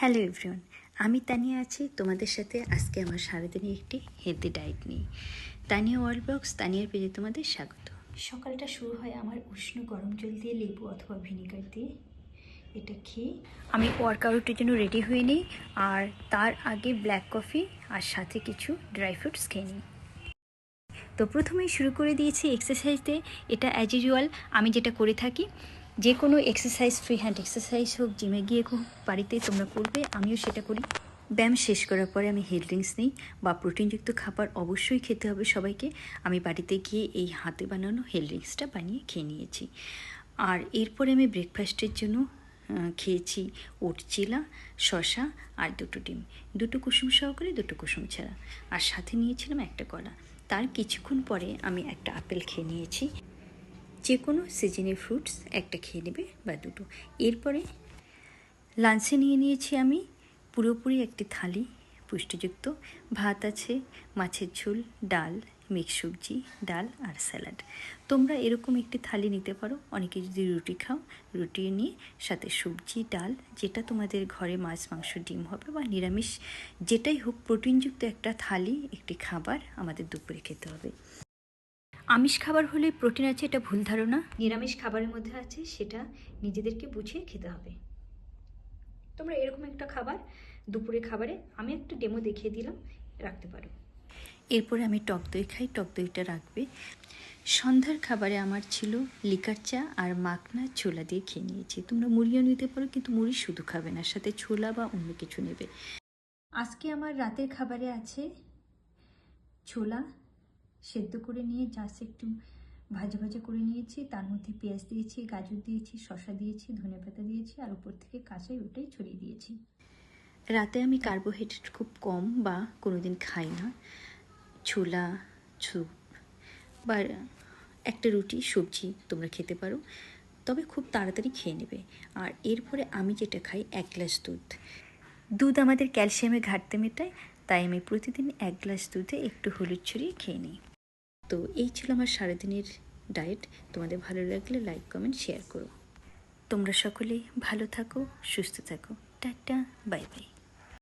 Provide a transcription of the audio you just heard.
Hello everyone, আমি তানিয়া আছি তোমাদের সাথে। আজকে আমার সারাদিনে একটি হেলদি ডায়েট নিই। তানিয়া ওয়ার্ল্ড ব্লগস তানিয়ার পেজে তোমাদের স্বাগত। সকালটা শুরু হয় আমার উষ্ণ গরম জল দিয়ে, লেবু অথবা ভিনিগার দিয়ে। এটা খেয়ে আমি ওয়ার্কআউটের জন্য রেডি হয়ে নিই, আর তার আগে ব্ল্যাক কফি আর সাথে কিছু ড্রাই ফ্রুটস খেয়ে নিই। তো প্রথমেই শুরু করে দিয়েছি এক্সারসাইজ দিয়ে। এটা অ্যাজ ইউজুয়াল আমি যেটা করে থাকি, যে কোনো এক্সারসাইজ, ফ্রি হ্যান্ড এক্সারসাইজ হোক, জিমে গিয়ে হোক, বাড়িতে তোমরা করবে, আমিও সেটা করি। ব্যায়াম শেষ করার পরে আমি হেলথ ড্রিঙ্কস নিই বা প্রোটিনযুক্ত খাবার অবশ্যই খেতে হবে সবাইকে। আমি বাড়িতে গিয়ে এই হাতে বানানো হেলথ ড্রিঙ্কসটা বানিয়ে খেয়ে নিয়েছি। আর এরপরে আমি ব্রেকফাস্টের জন্য খেয়েছি ওট চিলা, শসা আর দুটো ডিম, দুটো কুসুম সহকারে, দুটো কুসুম ছাড়া, আর সাথে নিয়েছিলাম একটা কলা। তার কিছুক্ষণ পরে আমি একটা আপেল খেয়ে নিয়েছি। যে কোনো সিজনের ফ্রুটস একটা খেয়ে নেবে বা দুটো। এরপরে লাঞ্চে নিয়ে নিয়েছি আমি পুরোপুরি একটি থালি, পুষ্টিযুক্ত ভাত আছে, মাছের ঝোল, ডাল, মিক্স সবজি, ডাল আর স্যালাড। তোমরা এরকম একটি থালি নিতে পারো। অনেকে যদি রুটি খাও, রুটি নিয়ে সাথে সবজি, ডাল, যেটা তোমাদের ঘরে মাছ, মাংস, ডিম হবে বা নিরামিষ যেটাই হোক, প্রোটিনযুক্ত একটা থালি, একটি খাবার আমাদের দুপুরে খেতে হবে। আমিষ খাবার হলে প্রোটিন আছে এটা ভুল ধারণা। নিরামিষ খাবারের মধ্যে আছে, সেটা নিজেদেরকে বুঝিয়ে খেতে হবে। তোমরা এরকম একটা খাবার দুপুরে খাবারে, আমি একটা ডেমো দেখিয়ে দিলাম, রাখতে পারো। এরপরে আমি টক দই খাই, টক দইটা রাখবে। সন্ধ্যার খাবারে আমার ছিল লিকার চা আর মাখনা ছোলা দিয়ে খেয়ে নিয়েছি। তোমরা মুড়িও নিতে পারো, কিন্তু মুড়ি শুধু খাবে না, সাথে ছোলা বা অন্য কিছু নেবে। আজকে আমার রাতের খাবারে আছে ছোলা সেদ্ধ করে নিয়ে জাস্ট একটু ভাজা ভাজা করে নিয়েছি, তার মধ্যে পেঁয়াজ দিয়েছি, গাজর দিয়েছি, শসা দিয়েছি, ধনেপাতা দিয়েছি, আর উপর থেকে কাঁচাই ওটাই ছড়িয়ে দিয়েছি। রাতে আমি কার্বোহাইড্রেট খুব কম বা কোনোদিন খাই না। ছোলা, স্যুপ বা একটা রুটি, সবজি তোমরা খেতে পারো, তবে খুব তাড়াতাড়ি খেয়ে নেবে। আর এরপরে আমি যেটা খাই, 1 গ্লাস দুধ। দুধ আমাদের ক্যালসিয়ামের ঘাটতি মেটায়, তাই আমি প্রতিদিন 1 গ্লাস দুধে একটু হলুদ ছড়িয়ে খেয়ে নিই। তো এই ছিল আমার সারাদিনের ডায়েট। তোমাদের ভালো লাগলে লাইক, কমেন্ট, শেয়ার করো। তোমরা সকলেই ভালো থাকো, সুস্থ থাকো। Tata, bye bye.